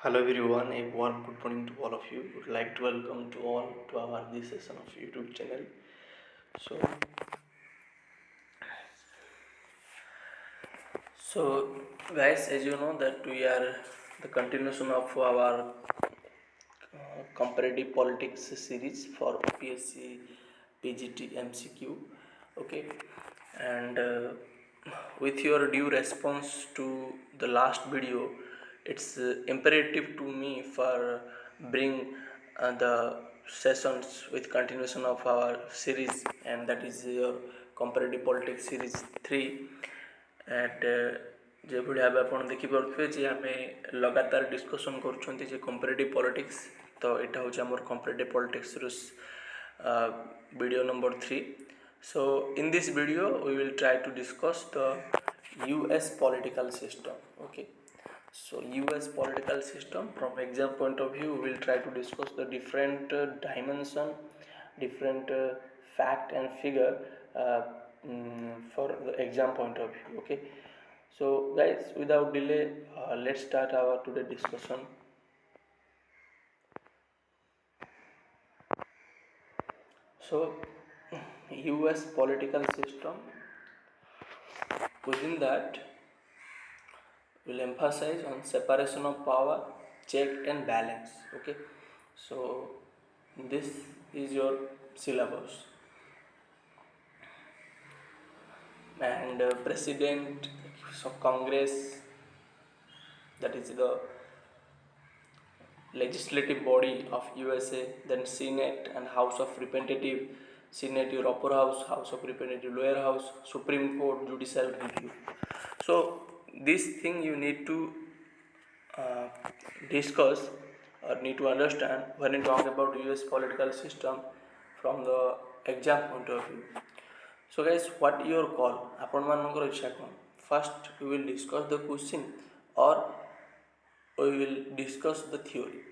Hello everyone, a warm good morning to all of you. Would like to welcome to all to our this session of YouTube channel. So, guys, as you know that we are the continuation of our comparative politics series for Opsc Pgt Mcq. Okay, and with your due response to the last video, it's imperative to me for bring the sessions with continuation of our series, and that is your comparative politics series 3. And जो भाई भाव आप देखिपे जे आम लगातार discussion कर comparative politics. तो यहाँ हूँ आम comparative politics video number 3। So in this video we will try to discuss the US political system. Okay, so US political system from exam point of view we will try to discuss the different dimension, different fact and figure for the exam point of view. Okay, so guys, without delay, let's start our today discussion. So US political system, within that will emphasize on separation of power, check and balance. Okay, so this is your syllabus, and president, so Congress, that is the legislative body of USA, then Senate and House of Representative. Senate your upper house, House of Representative lower house, Supreme Court judicial review. So this thing you need to discuss or need to understand when you talk about US political system from the exam point of view. So guys, what your call? आपण मानकर इच्छा कौन? First we will discuss the question or we will discuss the theory.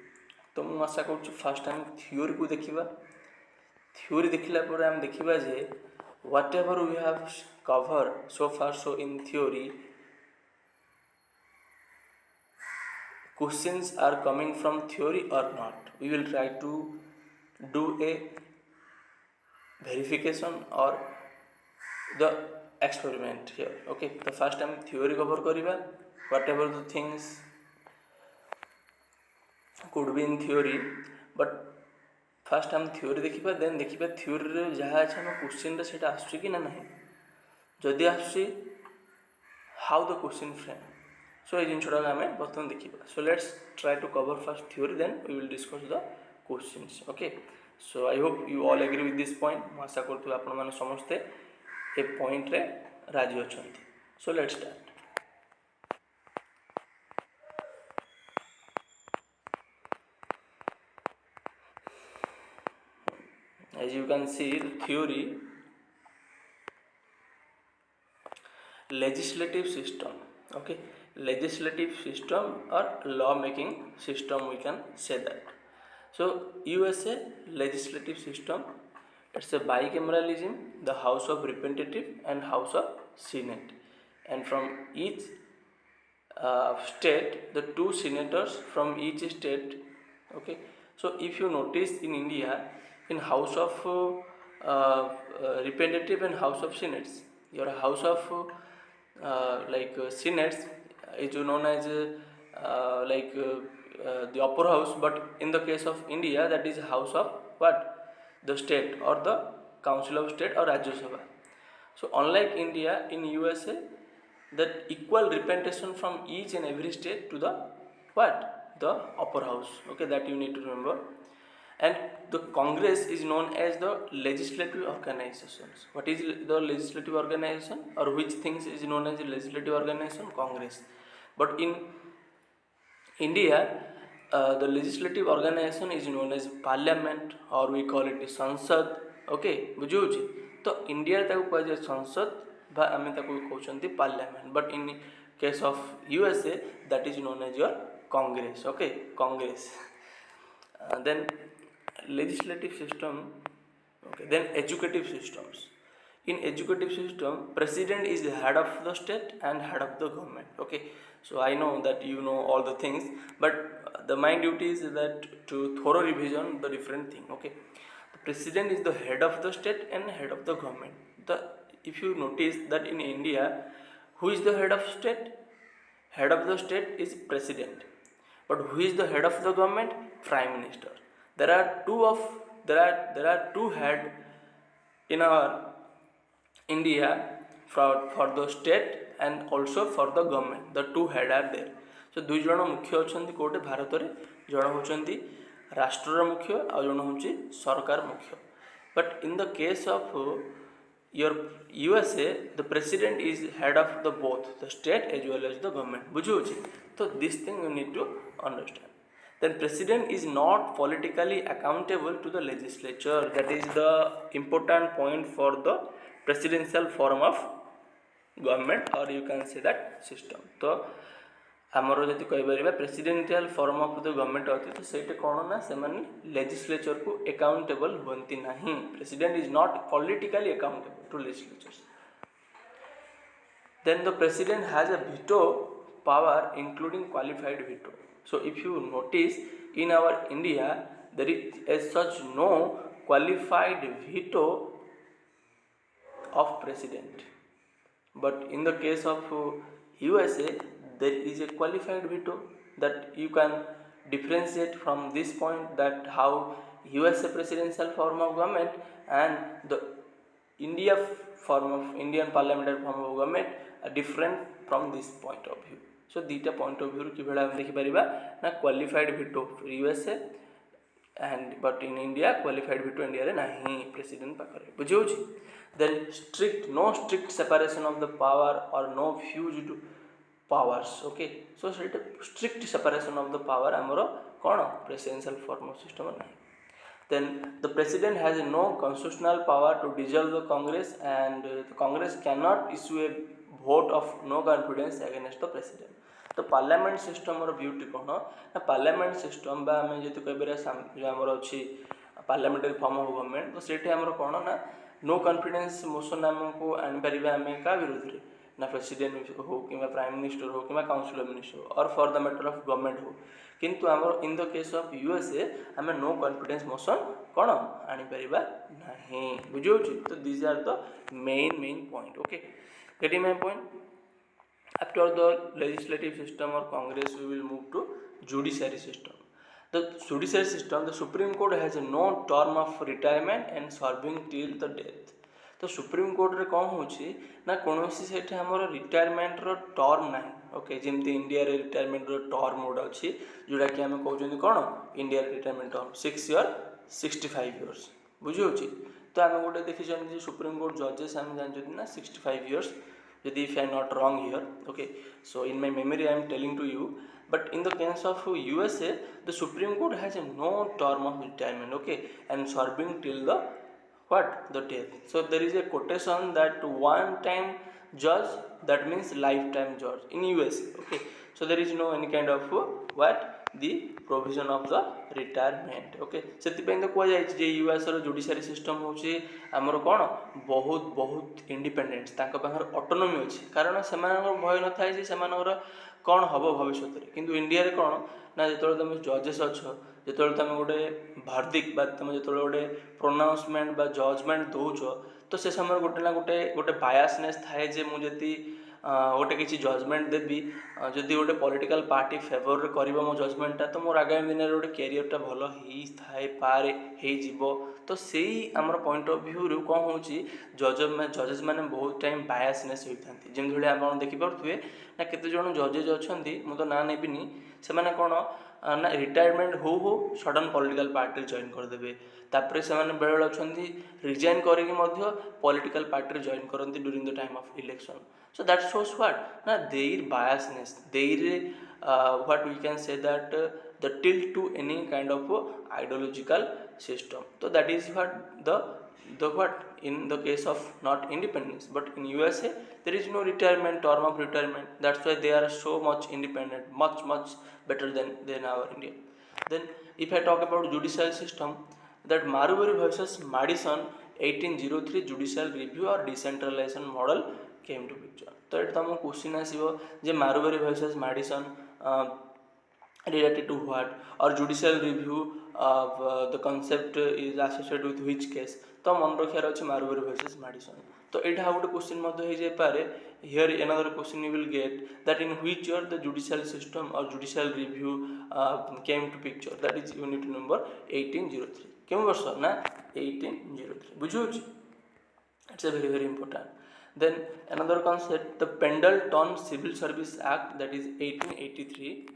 तो मुझे आशा करूँ fast time theory को देखा। Theory देखला पर आम देखा जे whatever we have cover so far, so in theory questions are coming from theory or not. We will try to do a verification or the experiment here. Okay, the first time theory cover kariba, whatever the things could be in theory, but first time theory देखिबा, then देखिबा theory रे जहाँ अच्छा हम question रे सेटा आसुची कि ना नहीं, जदि आसुची how the question frame. So ये जिनछोड़ा हमें बर्तमान देखिबा. So let's try to cover first theory, then we will discuss the questions. Okay, so I hope you all agree with this point. ମୁଁ आशा करथि आपण माने समस्ते ए पॉइंट रे राजी अछंती. So let's start. As you can see, the theory, legislative system. Okay, legislative system or law making system, we can say that. So USA legislative system, it's a bicameralism, the House of Representative and House of Senate, and from each state the two senators from each state. Okay, so if you notice in India, in House of Representative and House of Senates, your House of Senates is known as the upper house, but in the case of India, that is House of what? The state or the Council of State or Rajya Sabha. So unlike India, in USA, that equal representation from each and every state to the what? The upper house. Okay, that you need to remember. And the Congress is known as the legislative organizations. What is the legislative organization, or which things is known as the legislative organization? Congress. But in India, the legislative organization is known as parliament, or we call it Sansad. Okay, बुझे? तो India ताको कह संसद बा आमे ताको कहउछंती parliament, but in case of USA, that is known as your Congress. Okay, Congress. Then legislative system. Okay, then educative systems. in educative system, president is the head of the state and head of the government. Okay, so I know that you know all the things, but the main duty is that to thorough revision the different thing. Okay, the president is the head of the state and head of the government. The if you notice that in India, who is the head of state? Head of the state is president, but who is the head of the government? Prime minister. There are two head in our India for the state and also for the government. The two head are there. So ଦୁଇ ଜଣ ମୁଖ୍ୟ ଅଛନ୍ତି କୋଉଟେ ଭାରତରେ, ଜଣେ ହେଉଛନ୍ତି ରାଷ୍ଟ୍ରର ମୁଖ୍ୟ ଆଉ ଜଣେ ହେଉଛି ସରକାର ମୁଖ୍ୟ. But in the case of your USA, the president is head of the both the state as well as the government. ବୁଝୁଛି? So this thing you need to understand. Then president is not politically accountable to the legislature. That is the important point for the presidential form of government, or you can say that system. तो आमर जदि कहीपर presidential form of the government अच्छे तो से कौन ना से लेजिस्लेचर को अकाउंटेबल बनती ना. President is not politically accountable to legislature. Then the president has a veto power including qualified veto. So if you notice in our India there is as such no qualified veto of president, but in the case of USA there is a qualified veto. That you can differentiate from this point that how USA presidential form of government and the India form of Indian parliamentary form of government are different from this point of view. So दीटा point of view किभଳି ଆମେ ଦେଖିପାରିବା ନା qualified veto USA and but in India qualified veto India रे नाही president पाखरे. बुझियोछि? Then no strict separation of the power or no fused powers. Okay, so strict separation of the power amaro cone presidential form of system नाही. Then the president has no constitutional power to dissolve the Congress, and the Congress cannot issue a vote of no confidence against the president. तो parliament system beauty कौन ना parliament system बा आम जी कह जो आमर अच्छी पार्लियामेंटारी फॉर्म ऑफ गवर्नमेंट तो सेठी आमर कौन ना नो कॉन्फिडेंस मोशन आमको आनीपर आम क्या विरोध में ना प्रेसिडेंट हो कि प्राइम मिनिस्टर हो कि काउंसिल ऑफ मिनिस्टर हो और for the matter of government हो. किंतु आमर in the case of USA आम नो कॉन्फिडेंस मोशन कौन आनीपर ना. बुझे? तो these are the main point. Okay, getting my point. After the legislative system or Congress, we will move to judiciary system. The judiciary system, the Supreme Court has no term of retirement and serving till the death. तो supreme court रे कौन होची ना कोनोसी सेठी हमर retirement रो term नाही. Okay, जेमती India रे retirement रो term mode अछि जोडा कि हमें कहउछन कोन इंडिया रे रिटायरमेंट टर्म 6 ईयर 65 इयर्स. बुझी होची? तो हमें गोटे देखि जन जे सुप्रीम कोर्ट जजेस हम जान जति ना 65 years, if I am not wrong here. Okay, so in my memory I am telling to you, but in the case of USA the Supreme Court has no term of retirement. Okay, and serving till the the death. So there is a quotation that one time judge, that means lifetime judge in US. Okay, so there is no any kind of the provision of the retirement. Okay, से तो कह जाए US judiciary system हूँ आमर कौन बहुत independent पाखर autonomy अच्छी कारण से भय न थाए से कौन हम भविष्य में. किंतु इंडिया रे कौन ना जो तुम जजेस अच्छ जो तुम गोटे भार्दिक तुम जो गोटे प्रोनाउंसमेंट बा जजमेंट दौच तो से समय गोटे ना गोटे बायसनेस थाए जे मुझे गोटे किसी जजमेंट देवी जदि गोटे पॉलिटिकल पार्टी फेवर रे करिवो मो जजमेंटा तो मोर आगामी दिन गोटे कैरियरटा भल थाए पारे हो. तो से आमर पॉइंट ऑफ व्यू रू कौन हो जजेस मैंने बहुत टाइम बायसनेस होता है. जमी आप देखिपे ना केते जन जजेज अच्छा मुझे ना नेबिनी से कौन ना रिटायरमेंट हो सडन पॉलिटिकल पार्टी जॉइन करदे तापर से बेले अच्छा रिजाइन करके पॉलिटिकल पार्टी जॉइन करती during the time of election. So that shows what na their biasness, their what we can say that the tilt to any kind of ideological system. So that is what the what in the case of not independence, but in USA there is no retirement term of retirement. That's why they are so much independent, much better than our India. Then if I talk about judicial system, that Marbury versus Madison 1803 judicial review or decentralization model came to picture. तो ये तुम question आसो जे Marbury versus Madison related to what, or judicial review of the concept is associated with which case. तो मन रखार अच्छे Marbury versus Madison. तो यहाँ गोटे क्वेश्चन हो पारे. Here another question you will get, that in which year the judicial system or judicial review came to picture. That is unit number 1803. क्यों वर्ष ना 1803 बुझे. It's a very important. Then another concept, the Pendleton Civil Service Act, that is 1883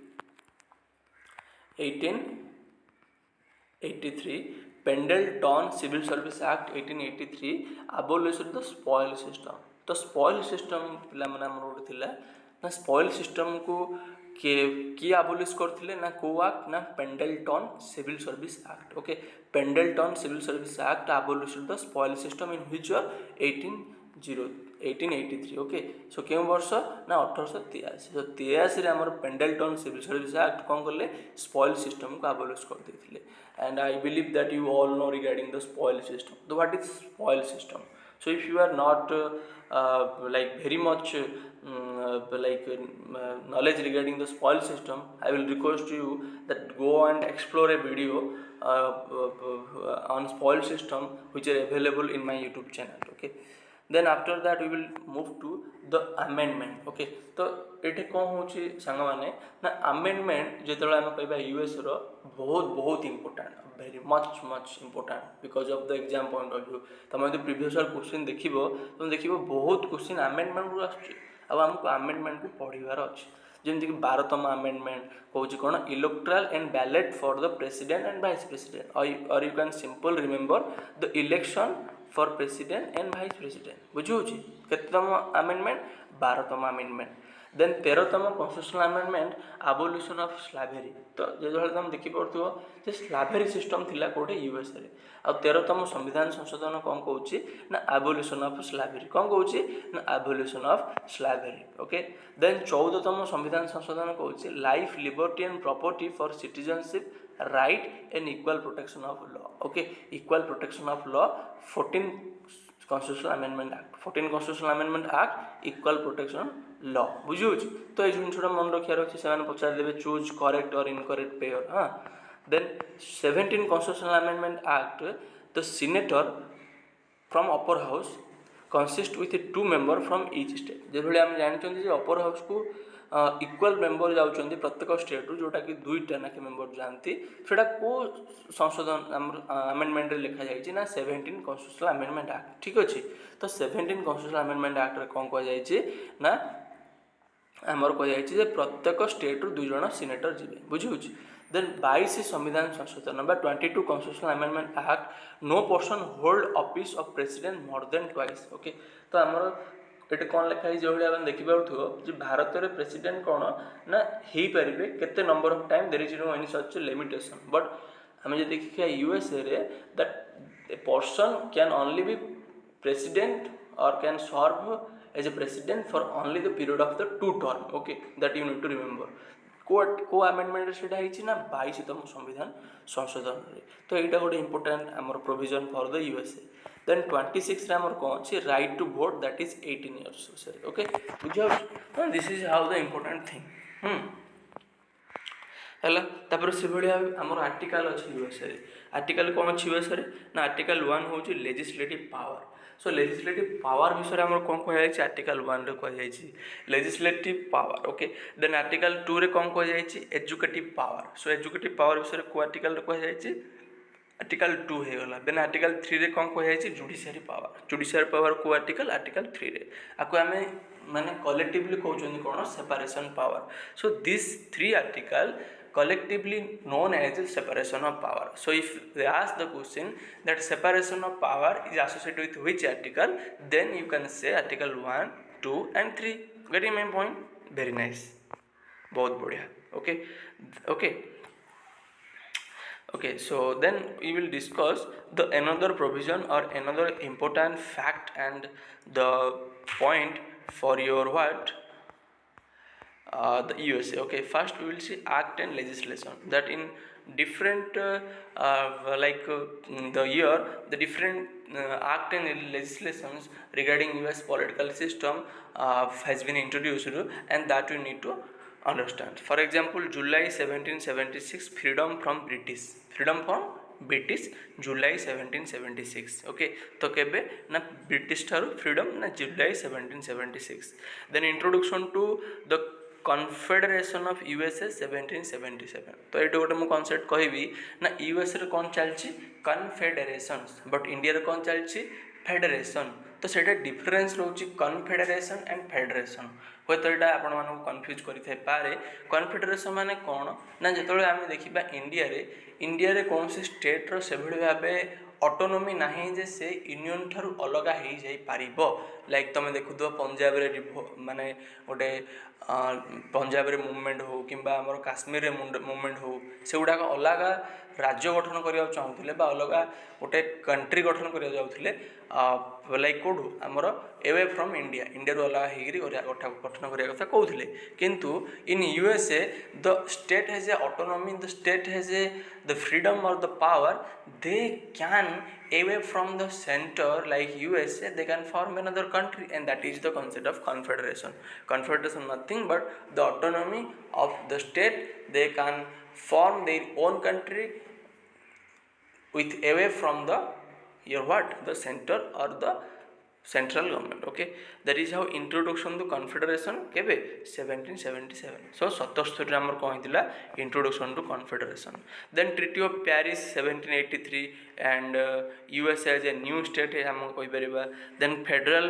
Pendleton Civil Service Act 1883 abolished the spoil system. तो spoil system पिला माने हमर गोटे थिला ना spoil system को किए abolish करथिले ना को एक्ट ना Pendleton Civil Service Act. Okay Pendleton Civil Service Act abolished the spoil system in which year 1883. Okay so केउं वर्ष ना 1883. तो 83 रे हमर Pendleton Civil Service Act कोन करले spoil system को abolish कर देथिले. And I believe that you all know regarding the spoil system. So what is spoil system? So if you are not like very much knowledge regarding the spoil system, I will request you that go and explore a video on spoil system which are available in my YouTube channel. Okay, then after that we will move to the amendment. Okay, तो ये कौन हूँ सांग मैंने ना amendment जो आम कह यूएस रो बहुत important, very much important because of the exam point of view. तुम जो प्रीवियस क्वेश्चन देख तुम देख बहुत क्वेश्चन आमेंडमेंट रू आमको आमेंडमेंट को पढ़ार अच्छे. जमीक 12तम आमेंडमेंट कौन कौन electoral and ballot for the president and vice president, और you can simple remember the election for president and vice president. बुझे केतम आमेंडमेंट 12तम आमेंडमेंट. देन 13तम constitutional amendment abolition of slavery. तो जो तुम देखिपो जे स्लावेरी सिस्टम थिला कोटे यूएस रे. आ 13तम संविधान संशोधन कौन कौच ना आबोलिशन ऑफ स्लावेरी. कौन कौच ना abolition of slavery. Okay then 14तम संविधान संशोधन कौच life liberty and property for citizenship right and equal protection of law. Okay equal protection of law 14 Constitutional Amendment Act. 14 Constitutional Amendment Act equal protection law. बुझे. तो ये जिनसा मन रखार अच्छे से पचार देवे चूज करेक्ट और इनकरेक्ट पेयर. हाँ then 17 Constitutional Amendment Act the senator from upper house consist with 2 member from each state. जो आम जानते अपर हाउस को इक्वल मेंबर जाऊँच प्रत्येक स्टेट जोटा कि 2टा ना मेंबर जाती. सेटा को संशोधन आमेंडमेंट लिखा जाए ना 17 Constitutional Amendment Act. ठीक अच्छे. तो 17 Constitutional Amendment Act कौन कहुई ना आमर कहुई प्रत्येक स्टेट रु 2 जन सीनेटर जी. बुझे. देन 22 संविधान संशोधन 22 Constitutional Amendment Act no person hold office of president more than twice. Okay तो आमर ये कौन लिखाई जो भाई आप देखिपे भारत में प्रेसिडेंट कौन ना हो पारे केते number of time there is no any such limitation. But आम जो देखिए यूएसए रे that a person can only be president और can serve as a president for only the period of the 2 term. Okay that you need to remember. को amendment से ना 22तम संविधान संशोधन. तो यहाँ गोटे इंपोर्टाट आमर provision for the USA. Then 26 आमर कौन अच्छे right to vote that is 18 years. Okay बुझे. This is how the important thing है. से भाया आमर आर्टिकल अच्छे यूएसए. आर्टिकल कौन अच्छे यूएसए ना आर्टिकल 1 हूँ legislative power. So legislative power विषय में आम कौन कहुई आर्टिकल 1 रे कहुई legislative power. Okay then article 2 रे कौन कहुई executive power. So executive power विषय को आर्टिकल कहुई आर्टिकल 2 होगा. देन आर्टिकल 3 रे कौन कहुई जुडिशियरी पावर. जुडिशियरी पावर को आर्टिकल 3 रे आपको आम माने कलेक्टिवली कहते कौन separation power. So this 3 article collectively known as the separation of power. So if they ask the question that separation of power is associated with which article, then you can say article 1, 2 and 3. Getting my point? Very nice. बहुत बढ़िया. Okay. Okay. Okay, so then we will discuss the another provision or another important fact and the point for your what the USA. Okay, first we will see act and legislation, that in different the year the different act and legislations regarding US political system has been introduced, and that we need to understand. For example, July 1776, freedom from British, July 1776. Okay, तो केबे ना British ठारू freedom ना जुलाई 1776. Then introduction to the confederation of USA 1777. तो ये गोटे मुझे concept कहबी ना यूएस रे कौन चलती कन्फेडरेशन, बट इंडिया रे कौन चलती फेडरेशन. तो सेटा डिफरेंस रोची कन्फेडरेशन एंड फेडरेशन. हुए तो यहाँ आपण मानक कन्फ्यूज करें. कन्फेडरेशन माने कौन ना जो आम देखा इंडिया रे कौन से स्टेट्र से भाव ऑटोनोमी नहीं जे से यूनियन ठारू अलग हो जाई पारिबो. लाइक तुम देखुद पंजाब रे माने गोटे पंजाब रे मूवमेंट हो कि काश्मीर रे मूवमेंट हो, से गुड़ाक अलग राज्य गठन करने चाहूले अलग गोटे कंट्री गठन करने चाहूले लाइक कौटू आमर एवे फ्रॉम इंडिया रू अलग होकर गठन करने कथा कहते. किंतु in USA the state has a autonomy, the state has a the freedom और the power, they can away from the center like USA, they can form another country, and that is the concept of confederation. Confederation nothing but the autonomy of the state. They can form their own country with away from the the center or the central government. Okay, that is how introduction to confederation केबे 1777. So 77 रे हमर कोन हितला introduction to confederation. Then treaty of Paris 1783 and USA as a new state हम कोइ परिबा. Then federal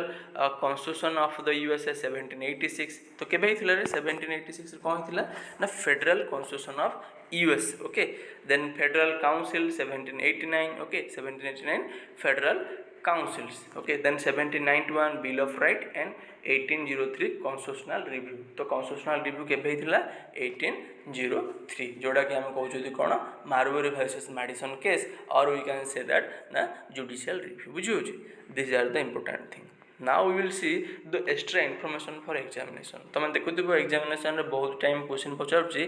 constitution of the USA 1786. तो केबे हितला रे 1786 रे कोन हितला ना federal constitution of US. Okay, then federal council 1789. Okay, 1789 federal councils. Okay, then 1791 bill of right and 1803 constitutional review. तो constitutional review केबे हितला 1803, जोड़ा कि हम कहउछथि कोन मार्बरी वर्सेस मैडिसन केस, और वी कैन से दैट ना जुडिशियल रिव्यू. बुझियोछि, this are the important thing. Now we will see the extra information for examination. तुम देखुथिबो एग्जामिनेशन रे बहुत टाइम क्वेश्चन पचारुछि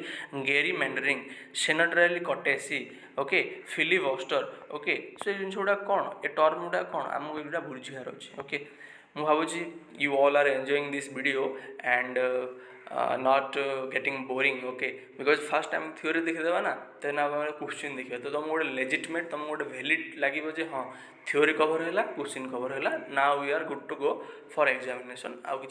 गेरी मेंडरिंग, सेनेटरली कटेसी, ओके, फिलीबस्टर. ओके, सो ये जिनस गुड़ा कौन a term गुड़ा कौन आमको एगुड़ा बुझियार अछि. ओके, मु भाबुछि you all are enjoying this video and not getting boring. Okay, because first time theory देखिदेवा ना, देन आप क्वेश्चन देखिए तो तुम गोटे लेजिटमेट तुम गोटे वैलिड लगे हाँ थ्योरी कवर है, क्वेश्चन कवर है. Now we are good to go for examination. आउ कि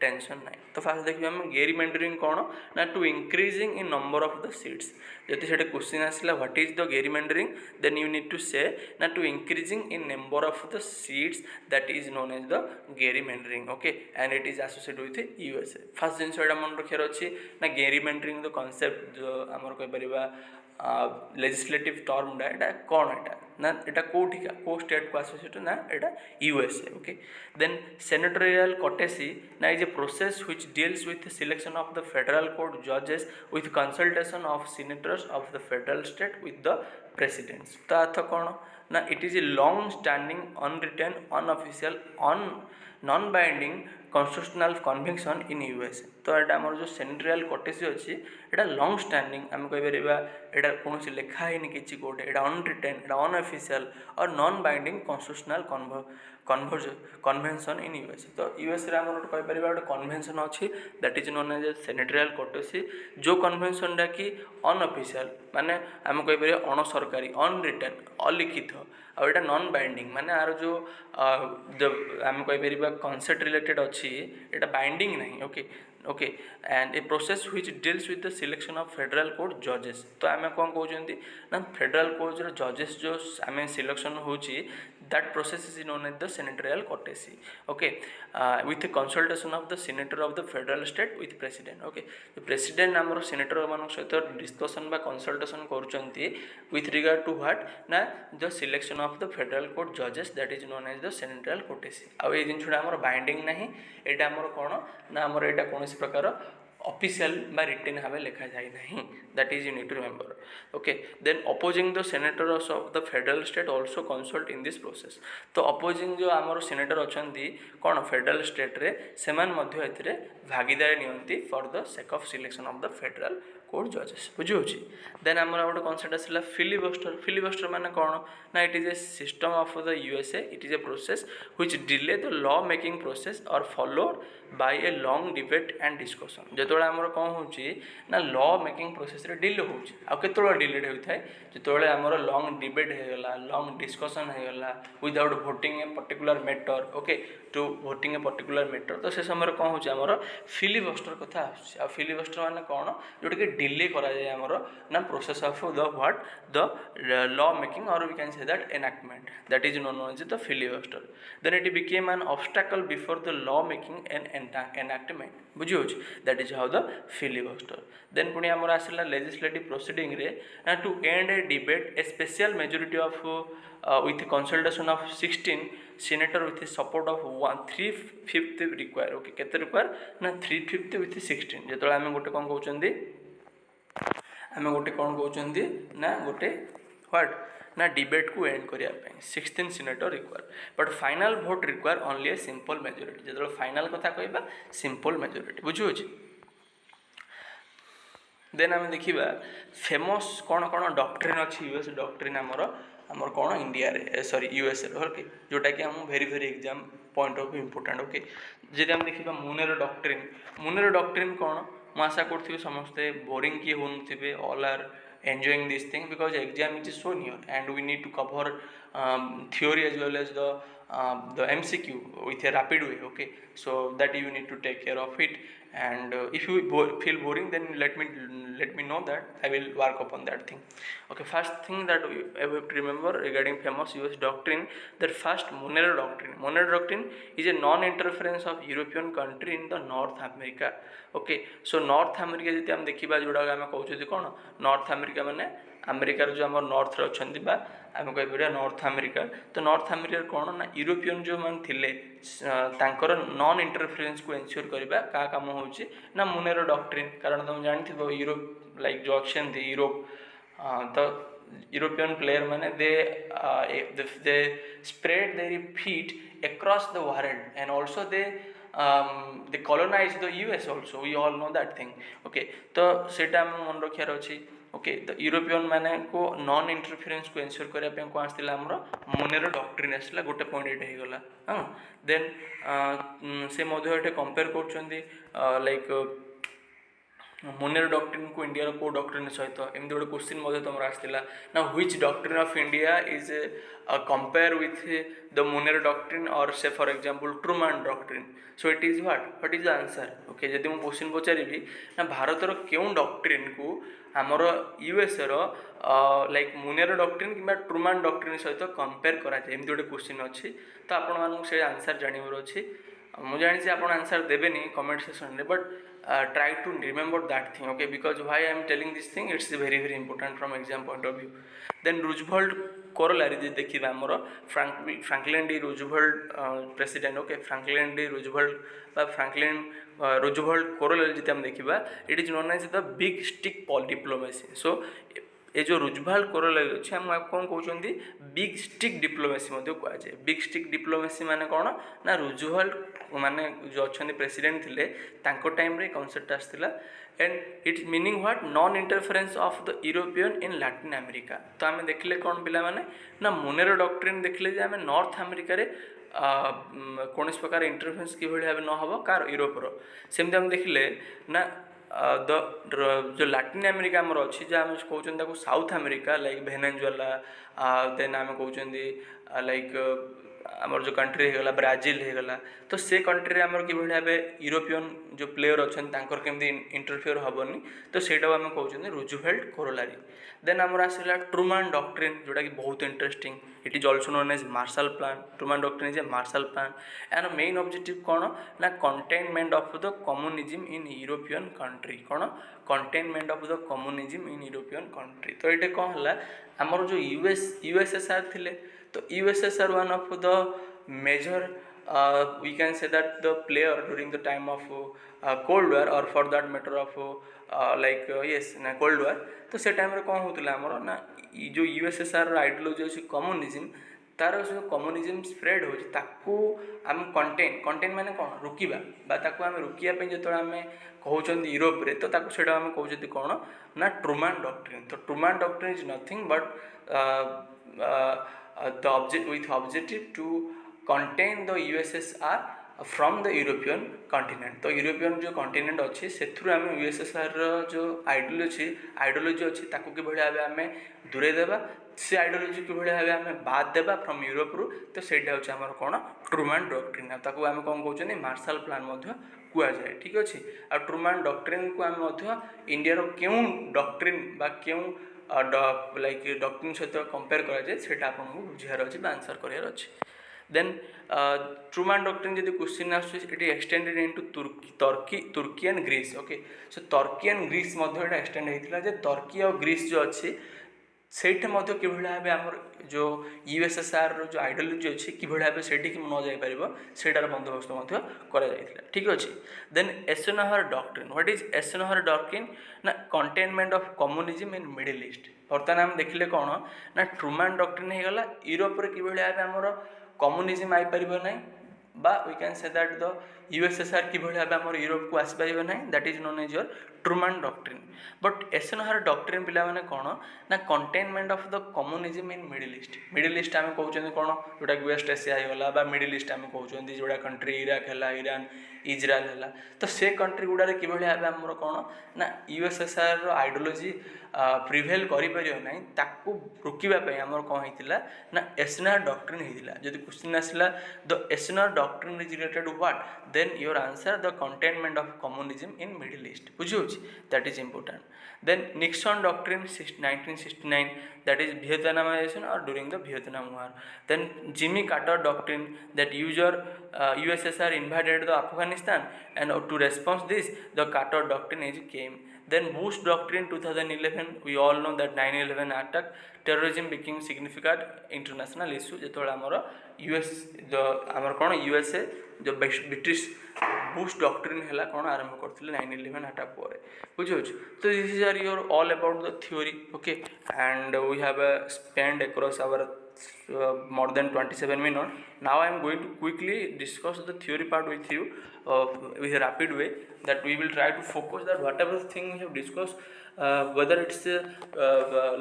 टेंशन ना. तो फास्ट देखिए आम गेरी मेंडरिंग कौन ना to increasing in number of the seats. जदि से क्वेश्चन आसला what is the gerrymandering, then you need to say ना to increasing in number of the seats, that is known as the gerrymandering. Okay, and it is associated with USA. फास्ट जिन मन रखार अच्छी ना गेरी meandering the concept जो आमर कहीपर legislative टर्मटा एटा कौन एटा ना एटा कोठिका को स्टेट को एसोसिएटेड ना एटा USA. Okay, then senatorial courtesy ना is a process which deals with selection of the federal court जजेस with consultation of senators of the federal state with the presidents. तो अर्थ कौन ना it is a long standing unwritten unofficial non binding constitutional convention in USA. तो यहाँ आम जो सेनेटोरियल courtesy अच्छी एटा लॉन्ग स्टैंडिंग आम कहीपर यहाँ कौन लिखाही कि कौटे यहाँ अनरिटेन यहाँ अनऑफिशियल और non binding constitutional convention in USA. तो यूएसए आम कहीपर गोटे कन्वेंशन अच्छी that is known as सेनेटोरियल courtesy, जो कन्वेंशनटा कि अनऑफिशियल माने आम कहीपर अणसरकारी अनरिटेन अलिखित, और यहाँ नॉन बाइंडिंग माने आर जो आम कहीपर कॉन्सेप्ट रिलेटेड अच्छी यहाँ बाइंडिंग नहीं. Okay, okay, and A process which deals with the selection of federal court जजेस. तो आम कौन कहते ना फेडरल कोर्ट जजेस जो आम सिलेक्शन होची that process is known as the senatorial courtesy. Okay, with consultation of the senator of the federal state with president. Okay, president आमर सीनेटर मान सहित डिस्कसन बा कंसल्टेशन करुँच विथ रिगार्ड टू व्हाट ना the selection of the federal court जजेस that is known as the senatorial courtesy. आउ ये जिनसा आमर बाइंडिंग ना यहाँ आमर कौन ना आमर यहाँ कौन प्रकार ऑफिशियल बा रिटेन भाव लिखा जाए ना, that is you need to remember. Okay, then opposing the senators of the federal state also consult in this process. तो अपोजिंग जो आमर सेनेटर अच्छा कौन फेडरल स्टेट रे से भागीदारी नियंती for the sake of selection of the federal court जजेस, बुझी। देन आमर गोटे कनसेप्ट आसला फिलिबस्टर। फिलिबस्टर माने कौन ना, it is a system of the USA, it is a process which delay the law making process और followed by a long debate and discussion. जो आमर कौन हो ना लॉ मेकिंग प्रोसेस रे डिले हो केतोला डिलेड होता है जो आमर लॉन्ग डिबेट होगला, लॉन्ग डिस्कशन होगला without voting a particular matter, okay, to voting a particular matter. तो से समय कौन हो फिलिबस्टर कथा आ फिलिबस्टर माने कौन जोटा कि डिले करा जाए आमर ना process of the what the law making और we can say that enactment, that is known as the filibuster. Then it became an obstacle before the law making an enactment, बुझी होची, that is how the filibuster. Then पुणी आमर आसला legislative proceeding रे to end a debate a special majority of with consultation of 16 senator with support of 3/5 require, okay केते require ना 3/5 with 16। जो आम गोटे कौन कहते आम गोटे कौन कहते ना गोटे व्हाट ना डिबेट को एंड करने 16 senator require, but final vote require only a simple majority. जो फाइनल कथा कहबा सिंपल मेजोरिटी, बुझी। देन आम देखा फेमस कौन कौन डॉक्ट्रिन अच्छी यूएस डॉक्ट्रिन आमर कौन इंडिया रे सॉरी यूएस रे, ओके, जोटा कि हम very very exam point of view important. Okay, जब हम देखा मुनेर डॉक्ट्रिन कौन मुझे आशा करूँ समस्ते बोरिंग किए हो all are enjoying this thing because exam is so near and we need to cover theory as well as the MCQ with a rapid way, okay, so that you need to take care of it and if you feel boring then let me know that I will work upon that thing. Okay, first thing that we have to remember regarding famous US doctrine, that first Monroe doctrine is a non-interference of European country in the North America. Okay, so North America जब हम देखा जोड़ा आम कहते कौन north America माने अमेरिकार जो आम नॉर्थ अच्छा आम कह नॉर्थ अमेरिका। तो नॉर्थ अमेरिका कौन ना यूरोपियन जो मैंने थिले तांकर नॉन इंटरफेरेंस को एनश्योर करवा क्या काम हो ना मुनेरो डॉक्ट्रिन, कारण तुम जानते यूरोप लाइक जो अच्छा यूरोप तो यूरोपियन प्लेयर मैंने they spread their feet across the world and also they colonized the US also, we all know that thing, okay। तो सेटा हम मन रखार अच्छी, ओके, तो यूरोपियन माने को नॉन इंटरफेरेंस को एनश्योर करने को आसला मुनेरो डॉक्ट्रिन आसला गोटे पॉइंट ये होगा। हाँ, देन से कंपेयर कर लाइक मुनेरो डॉक्ट्रिन को इंडिया को डॉक्ट्रिन सहित एमती गोटे क्वेश्चन तुम आसला ना which doctrine of India is compare with the Monroe doctrine और से for example Truman doctrine, so it is what is the answer. Okay, जब मुझे क्वेश्चन पचारि ना भारतर क्यों डॉक्ट्रिन को आमर यूएस लाइक मुनेरो डॉक्ट्रिन कि ट्रूमैन डॉक्ट्रिन सहित कंपेयर कराए एमती गोटे क्वेश्चन अच्छी, तो आपण से आंसर जानवर अच्छी। मुझे जानी आप आंसर देवेनि कमेंट सेक्शन में, but try to remember that thing, okay, because why I am telling this thing, it's very very important from exam point of view. Then Roosevelt corollary देखिए आमर Franklin D Roosevelt president, okay, Franklin D Roosevelt Franklin Roosevelt corollary जी हम देखा it is known as the big stick diplomacy. So ये जो Roosevelt corollary अच्छे हम कौन कहते बिग स्टिक डिप्लोमेसी कहुए। बिग स्टिक डिप्लोमेसी माने कौन ना रूजवेल्ट माने जो अच्छा प्रेसिडेंट थे टाइम रे कॉन्सेप्ट आसला and it's meaning what non interference of the European in Latin America. तो आम देखले कौन पिला माने ना मुनेरो डॉक्ट्रिन देखले आम नॉर्थ अमेरिका रे कौन प्रकार इंटरफेरेंस कि भाव न हम कार यूरोपर, सेमती आम देखले ना जो लैटिन अमेरिका आमर अच्छी जो आम कहते South America like Venezuela, then आम कहते लाइक आमर जो कंट्री होगला ब्राजिल होगला, तो से कंट्री आमर कि भाव यूरोपियन जो प्लेयर अच्छा केमती इंटरफेयर हेनी, तो सेटा आम कहते रूजवेल्ट corollary। देन आमर आसला ट्रूमैन डॉक्ट्रिन जोटा कि बहुत interesting, it is also known as Marshall plan. Truman doctrine is a Marshall plan and main objective कौन ना containment of the communism in European country, कौन containment of the communism in European country. तो ये कौन है आमर जो USSR थिले, तो USSR one of the major we can say that the player during the time of cold war, or for that matter of yes na cold war, तो से टाइम रे कौन होतला हमर ना जो यूएसएसआर आइडियोलॉजी अछि कम्युनिज्म, तार जो कम्युनिज्म स्प्रेड होछि ताकू हम कंटेन माने कोन रुकिबा बा ताकू हम रुकिया पे जतों हम कहउछन यूरोप रे, तो ताकू सेटा हम कहउछति कोन ना ट्रूमैन डॉक्ट्रिन. तो Truman doctrine is nothing but with objective to contain the USSR from the European continent. तो यूरोपियन जो कॉन्टिनेंट अच्छी से आम यूएसएसआर जो आइडियोलॉजी अच्छी ताकू कि भाव आम दूरे देवा, से आइडियोलॉजी कि भाव आम बाद देवा फ्रॉम यूरोप रु. तो सेटा होछि हमर कोन ट्रूमैन डॉक्ट्रिन. ताकू आम कोन कहउछनी मार्शल प्लान मध्य कुआ जाए. ठीक अछि. आ ट्रूमैन डॉक्ट्रिन को आम मध्य इंडिया रो केउ डॉक्ट्रिन बा केउ लाइक डॉक्ट्रिन सहित कंपेयर करा जाए सेटा आपको बुझार अच्छे आंसर करार अच्छे. देन ट्रूमैन डॉक्ट्रिन जब क्वेश्चन आसुच्छी extended into Turkey and Greece. Okay, so Turkey and Greece मध्य एक्सटेंड होता है. तुर्की और ग्रीस जो अच्छी ସେଇଠି ମଧ୍ୟ କିଭଳି ଭାବେ ଆମର जो यूएसएसआर जो आइडियोलॉजी अच्छी किभଳି भाବେ ସେଇଠି न ଯାଇପାରିବ ସେଇଟାର ବନ୍ଦୋବସ୍ତ ମଧ୍ୟ କରାଯାଇଥିଲା. ଠିକ୍ ଅଛି. Then Eisenhower doctrine. What is Eisenhower doctrine? ନା containment of communism in Middle East. ବର୍ତ୍ତମାନ ଆମେ ଦେଖିଲେ କ'ଣ ନା ट्रूमैन डक्ट्रिन ହେଇଗଲା ୟୁରୋପରେ କିଭଳି ଭାବେ ଆମର କମ୍ୟୁନିଜମ ଆଇପାରିବ ନାହିଁ, बा we can say that the USSR कि भाव आम यूरोप को आसपार ना, that is known as your Truman doctrine. But Eisenhower doctrine पिला माने कौन ना containment of the communism in Middle East. Middle East आम कहते कौन जोटा कि वेस्ट एशिया होगा बा मिडिल ईस्ट आम कहते जोड़ा कंट्री इराक है, ईरान, इज्राएल है. तो से कंट्री गुड़ा कि भाव आमर कौन ना यूएसएसआर आइडियोलॉजी प्रिभेल करें ताकू रोकवाई आमर कौन होता ना एसएनआर डॉक्ट्रिन होता. जब क्वेश्चन आसला the Eisenhower doctrine is related what, then your answer the containment of communism in Middle East. बुझे, that is important. Then Nixon doctrine 1969, that is Vietnamization और during the Vietnam war. Then Jimmy Carter doctrine, that USSR invaded the Afghanistan and to response this the Carter doctrine is came. Then Bush doctrine 2011, we all know that 9/11 attack terrorism became significant international issue. जो आमर US आमर कौन USA जो British Bush doctrine है कौन आरंभ करते 9/11 attack पर. बुझे. तो this is are your all about the theory. Okay, and we have spend across our more than 27 minutes. Now I am going to quickly discuss the theory part with you with a rapid way, that we will try to focus that whatever thing we have discussed whether it's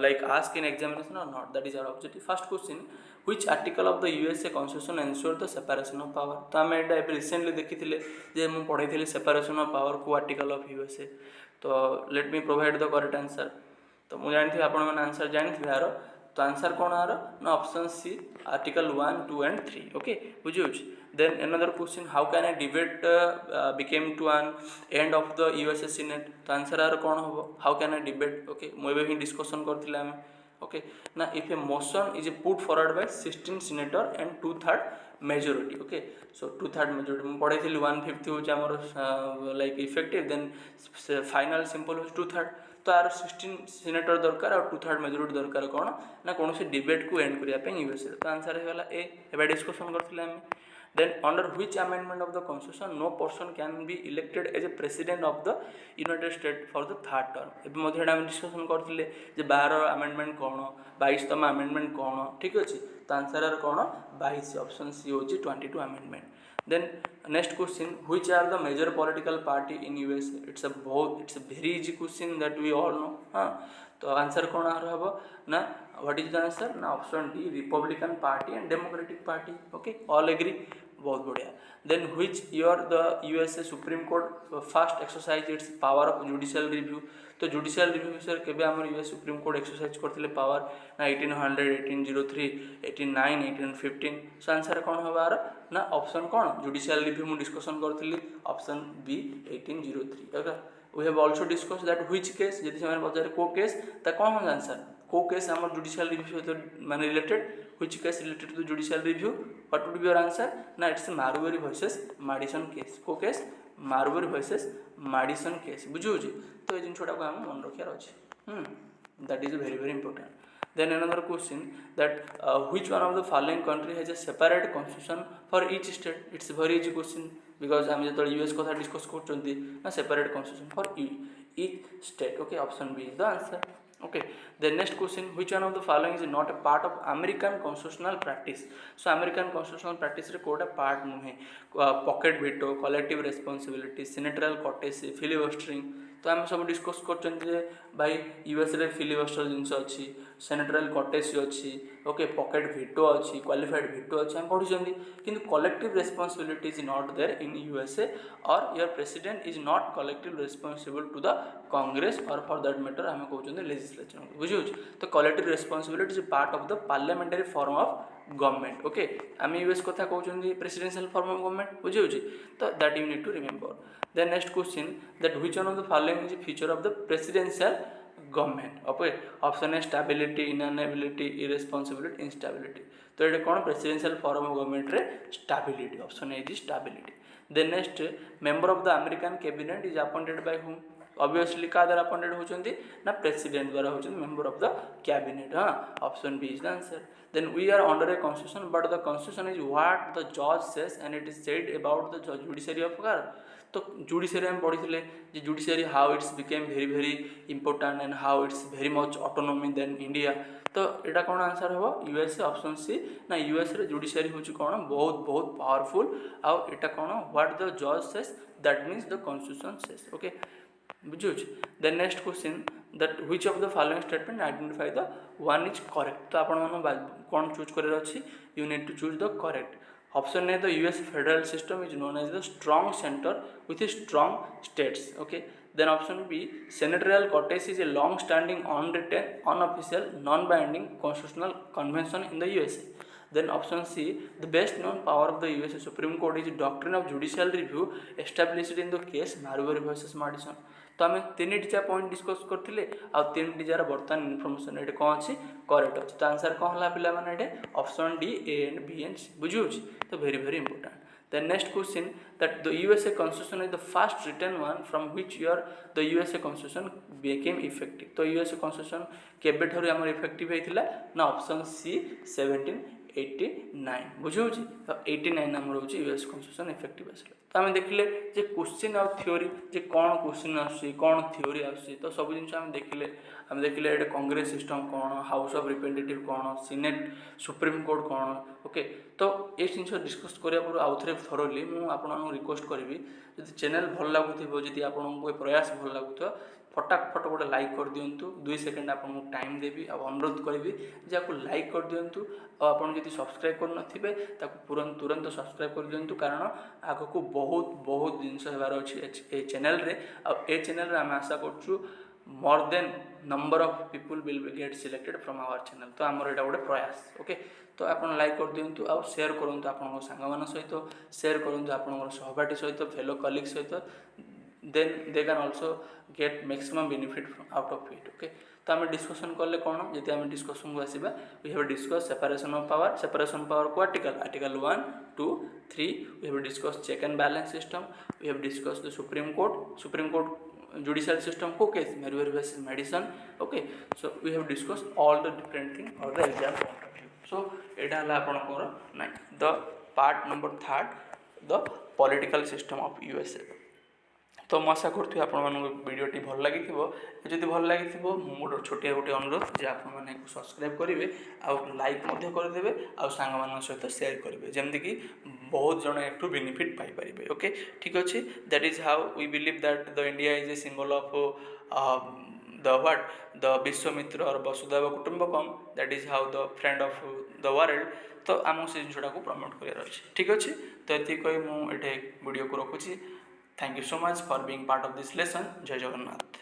like asked in examination or not, that is our objective. First question, which article of the USA constitution ensure the separation of power? तो आम एटा recently देखी जे मुझे पढ़ी separation of power को article of USA. तो let me provide the correct answer. तो मुझे जानी आपण मैंने आंसर जानी यार. तो आंसर कौन आर ना option C article 1, 2 and 3. Okay, बुझे. Then another question, how can a debate became to an end of the USA senate. तो आंसर आर कौन हम, how can a debate. Okay, मुझे भी डिस्कसन करते आम. ओके ना, if a motion is put forward by 16 senator and 2/3 majority. Okay, so 2/3 majority मुझे पढ़ाई 1/5 हूँ like effective, then final simple हो 2/3. तो आर 16 सीनेटर दरकार और 2/3 मेजोरिटी दरकार कौन ना कौन से डिबेट को एंड करने यूएसए. तो आंसर है ए. एवं डिस्कसन करते आम. Then under which amendment of the constitution no person can be elected as a president of the United States for the third term. एबे मध्य आम डिस्कसन करते जे 12 अमेंडमेंट कौन, 22तम अमेंडमेंट कौन. ठीक अच्छे. तो आंसर आर कौन 22, ऑप्शन सी हो 22 amendment. Then next question, which are the major political party in USA? It's a very easy question that we all know. हाँ, तो आंसर कौन आ रहा है ना, व्हाट इज द आंसर ना, option D Republican party and Democratic party. Okay, all agree, बहुत बढ़िया. Then which year the USA Supreme Court first exercise its power of judicial review. तो जुडिशियल रिव्यू विषय केबे हमर यूएस सुप्रीम कोर्ट एक्सरसाइज करथिले power ना 1800, 1803, 1809, 1815. So answer कौन हबार ना, ऑप्शन कौन जुडिशियल रिव्यू मु डिस्कशन करथिली, option B 1803. Okay, we have also discuss that which case, यदि से बजारे को केस तो कौन हो आंसर को केस आम जुडिशियल रिव्यू सहित माने related, which case related to judicial review, what would be your answer ना, it's Marbury versus Madison case. को case Marbury versus Madison case. बुझे. तो ये जिनटा को आम मन रखार अच्छे. That is very very important. Then another question that which one of the following country has a separate constitution for each state? It's a very easy question because আমি যেতବେଳେ US কথা discuss করছন্তি না separate constitution for each state. Okay, option B is the answer. Okay, the next question, which one of the following is not a part of American constitutional practice? So American constitutional practice रे Kota part नुहे pocket veto, collective responsibility, senatorial courtesy, filibustering. तो आम सब discuss कर भाई US रे filibuster जिनस अच्छी सेनेटराल कटेसी अच्छी ओके पॉकेट वीटो अच्छी क्वालिफाइड वीटो अच्छी आम पढ़ी कि collective responsibility is not there in USA और your president is not collective responsible to the Congress और फॉर दैट मैटर आम कहते लेजिस्लेचर बुझे तो collective responsibility is part of the parliamentary form of government okay आम US कथा कहते presidential form of government बुझे तो that you need to remember then next question that which one of the following is a feature of the presidential government okay option A stability inalienability irresponsibility instability तो ये कौन presidential form of government रे stability option A is stability then next member of the American cabinet is appointed by whom obviously का द्वारा appointed होचंती ना president द्वारा होचंती member of the cabinet हाँ option B is the answer then we are under a constitution but the constitution is what the judge says and it is said about the judiciary of car तो judiciary आम पढ़ी judiciary how its became very very important and how its very much autonomy then India तो यहाँ कौन answer हम USA option C ना US रे judiciary हूँ कौन बहुत बहुत पावरफुल आउ यहाँ कौन व्हाट द जज says that means the constitution says okay बुझे then next question that which of the following statement identify the one is correct तो आप कौन चूज कर you need to choose the correct Option A, the US federal system is known as the strong center with strong states. Okay. Then option B, senatorial courtesy is a long-standing, unwritten, unofficial, non-binding constitutional convention in the USA. Then option C, the best known power of the USA Supreme Court is doctrine of judicial review established in the case Marbury versus Madison. तो आम तीन टा point discuss करते तीन jar बर्तमान information ये कौन अच्छी करेक्ट अच्छे तो आंसर कौन है पिला माने option D A and B and C बुझे तो very very important then next question that the USA constitution is the first written one from which year the USA constitution became effective तो USA constitution केबे ठारू हमर effective हेतिला ना option सी 1789 बुझे तो 89 number हो यूएस कॉन्स्टिट्यूशन इफेक्टिव आसला तो आम देखिले जे क्वेश्चन आ थ्योरी जे कौन क्वेश्चन आसी कौन थ्योरी आसी तो सब जिन आम देखिले ये कांग्रेस सिस्टम कौन हाउस ऑफ रिप्रेजेंटेटिव कौन सीनेट सुप्रीम कोर्ट कौन ओके तो ये जिन डिस्कस करिया पूर्व आउ थे थरोली मुझे आपको रिक्वेस्ट करी जब चैनल भल लगुव जी आपको प्रयास भल लगुव फटाफट गोटे लाइक कर दिंतु 2 सेकेंड आपको टाइम देवी आ अनुरोध करी जे आपको लाइक कर दिंतु आप सब्सक्राइब कर तुरंत सब्सक्राइब कर दिंतु कारण आग को बहुत बहुत जिनस होबार अच्छे चैनल रे ए चैनल आम आशा करूँ more than number of people will be get selected from our channel तो आमर यहाँ गोटे प्रयास ओके तो आप लाइक कर दिंतु आ शेयर करूँ आप सांग सहित शेयर करूँ आप सहपाठी सहित फेलो कलिग सहित then they can also get maximum benefit from out of it okay तो आम डिस्कसन कले कौन जी आम डिस्कसन को आसवा we have discuss separation of power को article 1 2 3 we have discuss check and balance system we have discuss the supreme court judicial system को case Marbury versus Madison okay so we have discuss all the different thing और the exam point of view so यहाँ है आपंकर ना the part number 3 the political system of USA तो मैं आशा करूँ आपण भिडटी भल लगी जदि भल लगी मोर छोटिया गोटे अनुरोध जे आपने सब्सक्राइब करेंगे आउ लाइक करदे आउ सांग सहित शेयर करेंगे जमीक बहुत जन एक बेनिफिट पाइपर ओके ठीक अच्छे that is how we believe that the India is a symbol of the Vishwamitra और Vasudhaiva Kutumbakam that is how the friend of the world तो आम से जिनटा को प्रमोट कर ठीक अच्छे तो ये कही मुझे वीडियो को रखुच्छी Thank you so much for being part of this lesson. Jai Jagannath.